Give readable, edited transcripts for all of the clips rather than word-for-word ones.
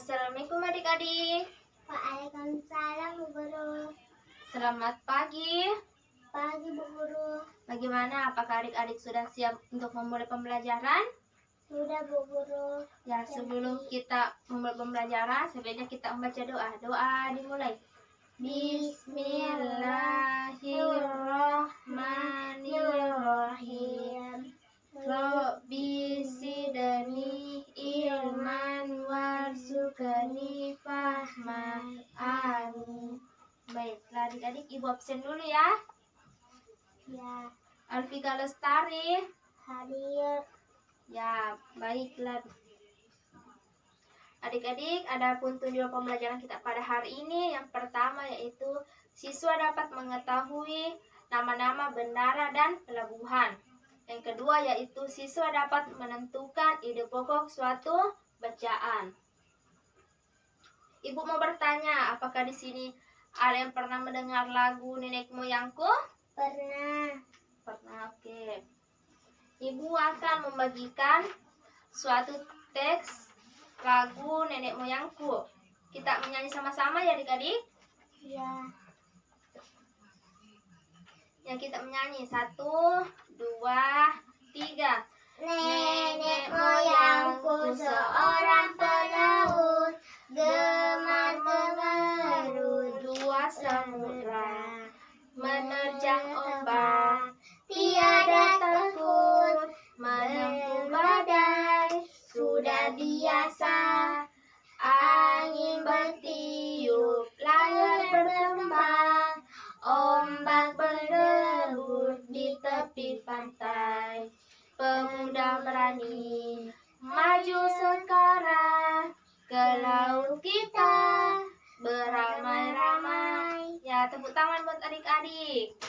Assalamualaikum adik-adik. Waalaikumsalam Bu Guru. Selamat pagi. Pagi Bu Guru. Bagaimana? Apakah adik-adik sudah siap untuk memulai pembelajaran? Sudah Bu Guru. Ya, sebelum kita memulai pembelajaran, sebaiknya kita membaca doa. Doa dimulai. Bismillahirrahmanirrahim. Rabbi zidni ilman warzuqni fahman. Amin. Baiklah adik-adik, ibu absen dulu ya. Ya, Alfika Lestari. hadir. Ya, baiklah. Adik-adik, ada pun tujuan pembelajaran kita pada hari ini. Yang pertama yaitu siswa dapat mengetahui nama-nama bendara dan pelabuhan. Yang kedua yaitu siswa dapat menentukan ide pokok suatu bacaan. Ibu mau bertanya, apakah di sini ada yang pernah mendengar lagu Nenek Moyangku? Pernah. Pernah, oke. Ibu akan membagikan suatu teks lagu Nenek Moyangku. Kita menyanyi sama-sama ya adik-adik? Ya. Yang kita menyanyi 1, 2, 3. Nenek moyangku seorang pelaut, gemar mengerut Dua samudra, menerjang ombak, tiada takut, menempuh badai sudah biasa. Angin bertiup, layar berkembang, ombak berdebur di tepi pantai. Pemuda berani maju sekarang, ke laut kita beramai-ramai. Ya, tepuk tangan buat adik-adik.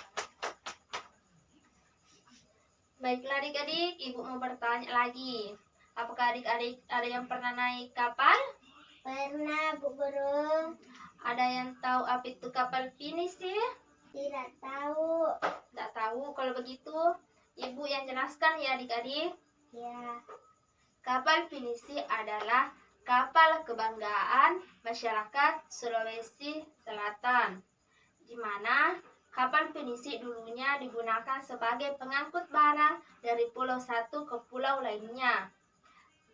Baiklah adik-adik, ibu mau bertanya lagi. Apakah adik-adik ada yang pernah naik kapal? Pernah Bu Guru. Ada yang tahu apa itu kapal pinisi? Tidak tahu. Tidak tahu. Kalau begitu, ibu yang jelaskan ya adik-adik. Ya. Kapal pinisi adalah kapal kebanggaan masyarakat Sulawesi Selatan, di mana kapal pinisi dulunya digunakan sebagai pengangkut barang dari pulau satu ke pulau lainnya.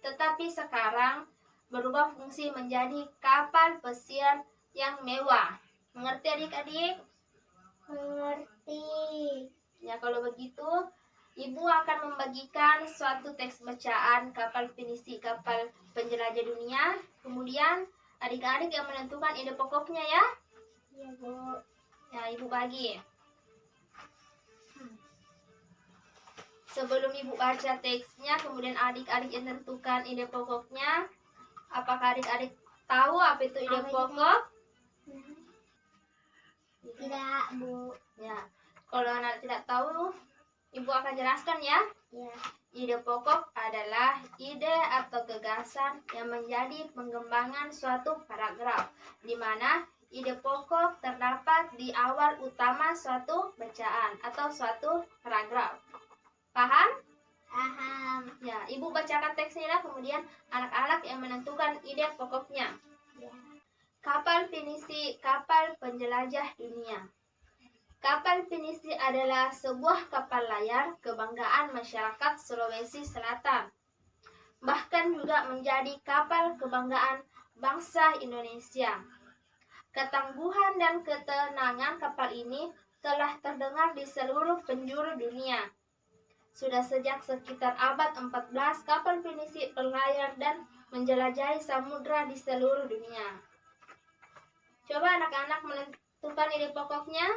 Tetapi sekarang berubah fungsi menjadi kapal pesiar yang mewah. Mengerti adik-adik? Mengerti. Ya, kalau begitu, ibu akan membagikan suatu teks bacaan kapal pinisi, kapal penjelajah dunia. Kemudian adik-adik yang menentukan ide pokoknya ya. Ya Bu. Ya, ibu bagi. Sebelum ibu baca teksnya, kemudian adik-adik yang menentukan ide pokoknya. Apakah adik-adik tahu apa itu ide pokok? Tidak Bu. Ya, kalau anak tidak tahu, ibu akan jelaskan ya. Ya. Ide pokok adalah ide atau gagasan yang menjadi pengembangan suatu paragraf, di mana ide pokok terdapat di awal utama suatu bacaan atau suatu paragraf. Paham? Paham. Ya, ibu bacakan teksnya, kemudian anak-anak yang menentukan ide pokoknya. Ya. Kapal pinisi, kapal penjelajah dunia. Kapal pinisi adalah sebuah kapal layar kebanggaan masyarakat Sulawesi Selatan. Bahkan juga menjadi kapal kebanggaan bangsa Indonesia. Ketangguhan dan ketenangan kapal ini telah terdengar di seluruh penjuru dunia. Sudah sejak sekitar abad 14, kapal pinisi berlayar dan menjelajahi samudra di seluruh dunia. Coba anak-anak menentukan ide pokoknya.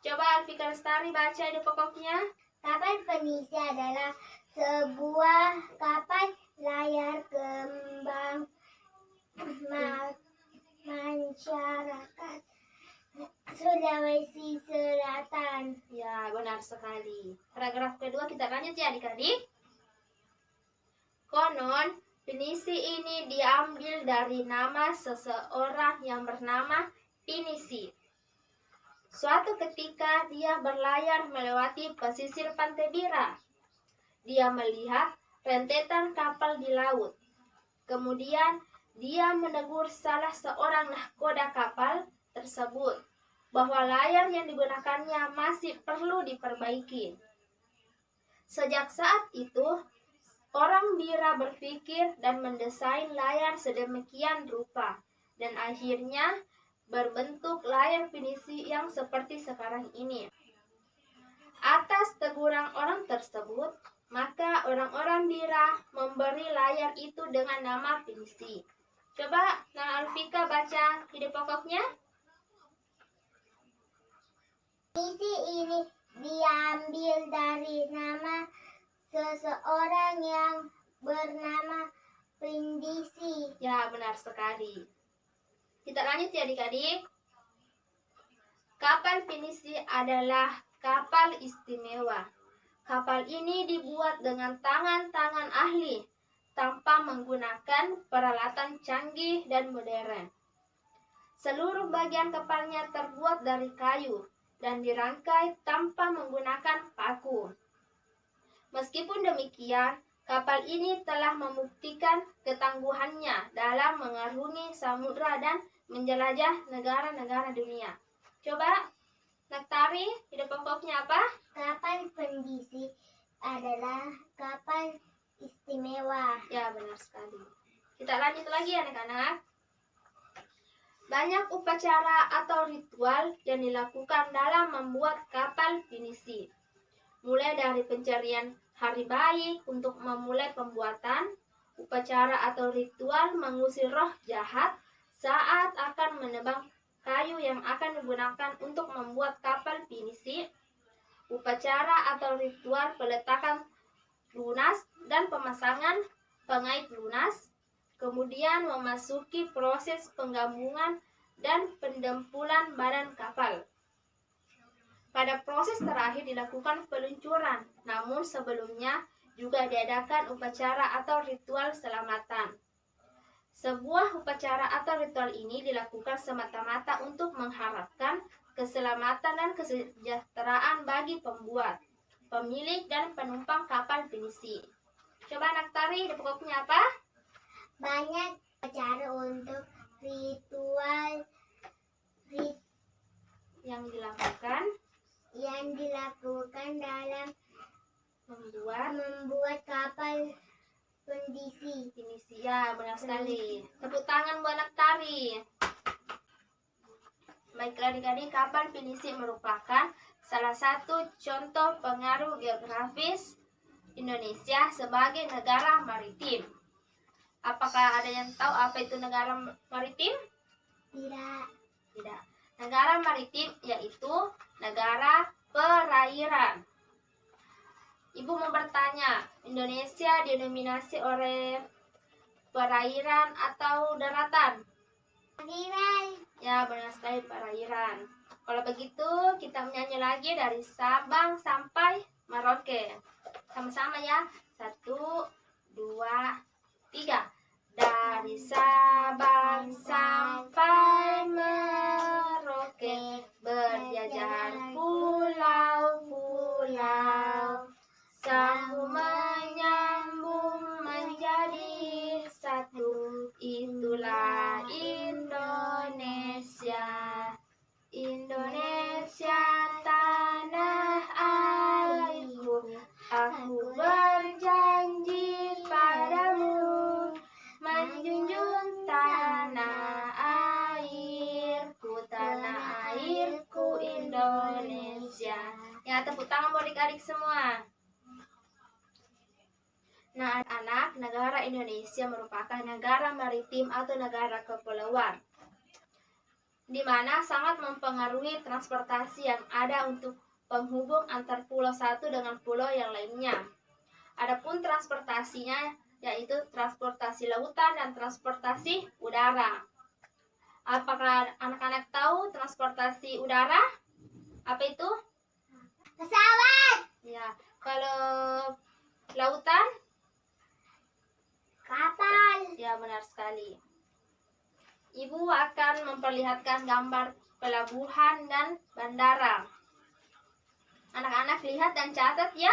Coba Alfika Lestari baca ide pokoknya. Kapal pinisi adalah sebuah kapal layar kembang masyarakat Sulawesi Selatan. Ya, benar sekali. Paragraf kedua kita lanjut ya adik-adik. Konon, pinisi ini diambil dari nama seseorang yang bernama Pinisi. Suatu ketika dia berlayar melewati pesisir Pantai Bira. Dia melihat rentetan kapal di laut. Kemudian dia menegur salah seorang nahkoda kapal tersebut bahwa layar yang digunakannya masih perlu diperbaiki. Sejak saat itu, orang Bira berpikir dan mendesain layar sedemikian rupa, dan akhirnya berbentuk layar pinisi yang seperti sekarang ini. Atas teguran orang tersebut, maka orang-orang Bira memberi layar itu dengan nama pinisi. Coba Nana Alfika baca ide pokoknya. Pinisi ini diambil dari nama seseorang yang bernama Brindisi. Ya, benar sekali. Kita lanjut ya adik-adik. Kapal pinisi adalah kapal istimewa. Kapal ini dibuat dengan tangan-tangan ahli tanpa menggunakan peralatan canggih dan modern. Seluruh bagian kapalnya terbuat dari kayu dan dirangkai tanpa menggunakan paku. Meskipun demikian, kapal ini telah membuktikan ketangguhannya dalam mengarungi samudra dan menjelajah negara-negara dunia. Coba, Naktari, ide pokoknya apa? Kapal Brindisi adalah kapal istimewa. Ya, benar sekali. Kita lanjut lagi anak-anak. Banyak upacara atau ritual yang dilakukan dalam membuat kapal pinisi. Mulai dari pencarian hari baik untuk memulai pembuatan, upacara atau ritual mengusir roh jahat saat akan menebang kayu yang akan digunakan untuk membuat kapal pinisi, upacara atau ritual peletakan lunas dan pemasangan pengait lunas, kemudian memasuki proses penggabungan dan pendempulan badan kapal. Pada proses terakhir dilakukan peluncuran, namun sebelumnya juga diadakan upacara atau ritual selamatan. Sebuah upacara atau ritual ini dilakukan semata-mata untuk mengharapkan keselamatan dan kesejahteraan bagi pembuat, pemilik, dan penumpang kapal pinisi. Coba Naktari, di pokoknya apa? Banyak cara untuk ritual yang dilakukan dalam membuat kapal pinisi. Ya, benar sekali. Tepuk tangan buat Naktari. Baiklah adik-adik, kapal pinisi merupakan salah satu contoh pengaruh geografis Indonesia sebagai negara maritim. Apakah ada yang tahu apa itu negara maritim? Tidak. Negara maritim yaitu negara perairan. Ibu mau bertanya, Indonesia didominasi oleh perairan atau daratan? Perairan. Ya, benar sekali perairan. Kalau begitu, kita menyanyi lagi dari Sabang sampai Merauke. Sama-sama ya. 1, 2, 3. Dari Sabang sampai Merauke, berjajar pulau-pulau, sambung menyambung menjadi satu. Itulah Indonesia. Indonesia tanah airku, aku berjanji padamu, menjunjung tanah airku, tanah airku Indonesia. Ya, tepuk tangan buat adik-adik semua. Nah, anak, negara Indonesia merupakan negara maritim atau negara kepulauan, di mana sangat mempengaruhi transportasi yang ada untuk penghubung antar pulau satu dengan pulau yang lainnya. Adapun transportasinya yaitu transportasi lautan dan transportasi udara. Apakah anak-anak tahu transportasi udara? Apa itu? Pesawat. Ya, kalau lautan? Kapal. Ya, benar sekali. Ibu akan memperlihatkan gambar pelabuhan dan bandara. Anak-anak lihat dan catat ya.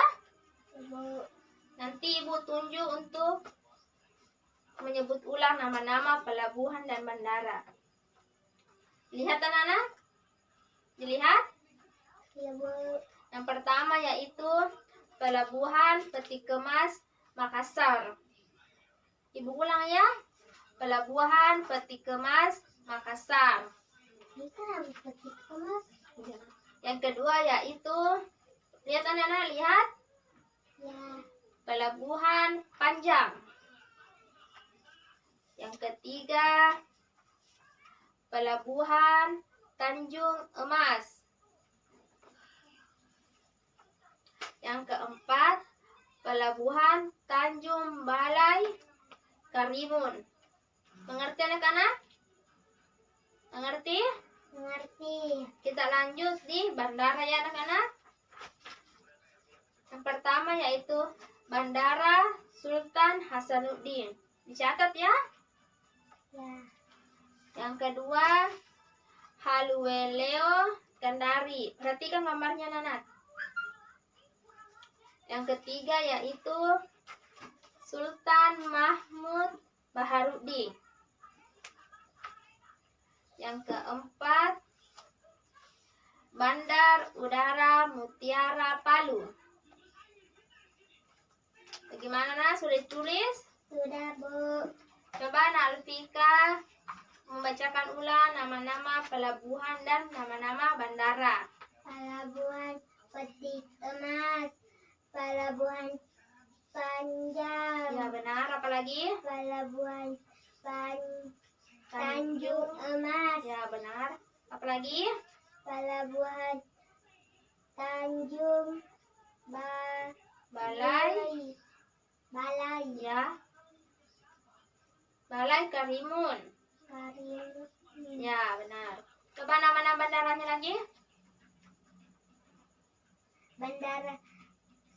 Nanti ibu tunjuk untuk menyebut ulang nama-nama pelabuhan dan bandara. Lihat anak-anak? Dilihat? Ya, Bu. Yang pertama yaitu Pelabuhan Peti Kemas Makassar. Ibu ulang ya. Pelabuhan Peti Kemas Makassar. Ini kan peti kemas. Yang kedua yaitu, lihat anak-anak, lihat. Ya. Pelabuhan Panjang. Yang ketiga, Pelabuhan Tanjung Emas. Yang keempat, Pelabuhan Tanjung Balai Karimun. Mengerti anak-anak? Mengerti? Mengerti. Kita lanjut di bandara ya anak-anak. Yang pertama yaitu Bandara Sultan Hasanuddin. Dicatat ya. Ya. Yang kedua Halueleo Kendari. Perhatikan gambarnya anak-anak. Yang ketiga yaitu Sultan Mahmud Baharuddin. Yang keempat, Bandar Udara Mutiara Palu. Bagaimana nak? Sudah ditulis? Sudah, Bu. Coba Nak Lufika membacakan ulang nama-nama pelabuhan dan nama-nama bandara. Pelabuhan Peti Kemas. Pelabuhan Panjang. Ya benar, apalagi? Pelabuhan Tanjung Emas. Ya benar, apalagi? Pelabuhan Tanjung Balai. Balai. Ya. Balai Karimun. Karimun. Ya benar. Coba nama-nama bandaranya lagi. Bandara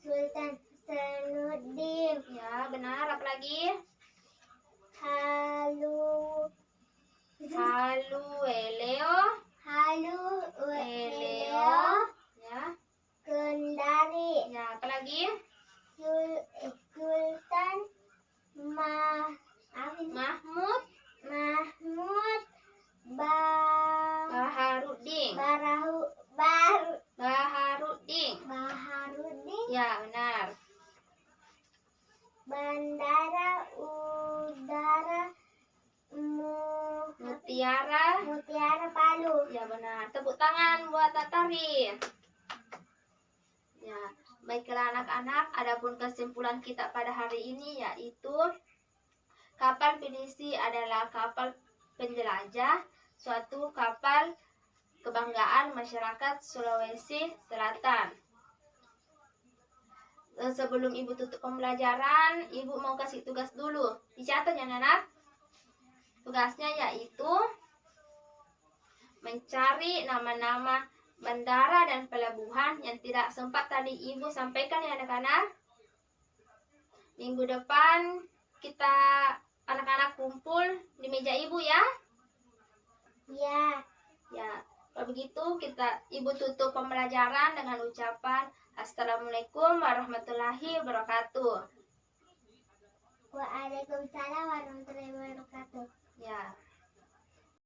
Sultan Hasanuddin. Ya benar, apalagi? Halueleo. Halueleo Ya. Kendari. Ya, apalagi? Sultan Mahmud Mahmud Baharuddin. Baharuddin. Baharuddin. Ya, benar. Bandara Udara Mutiara Palu. Ya, benar. Tepuk tangan buat Tatarin. Ya, baiklah anak-anak, adapun kesimpulan kita pada hari ini yaitu kapal pinisi adalah kapal penjelajah, suatu kapal kebanggaan masyarakat Sulawesi Selatan. Sebelum Ibu tutup pembelajaran, Ibu mau kasih tugas dulu. Dicatat ya anak. Tugasnya yaitu mencari nama-nama bandara dan pelabuhan yang tidak sempat tadi Ibu sampaikan ya anak-anak. Minggu depan kita anak-anak kumpul di meja Ibu ya. Ya. Ya, kalau begitu Ibu tutup pembelajaran dengan ucapan Assalamualaikum warahmatullahi wabarakatuh. Waalaikumsalam warahmatullahi wabarakatuh. Ya.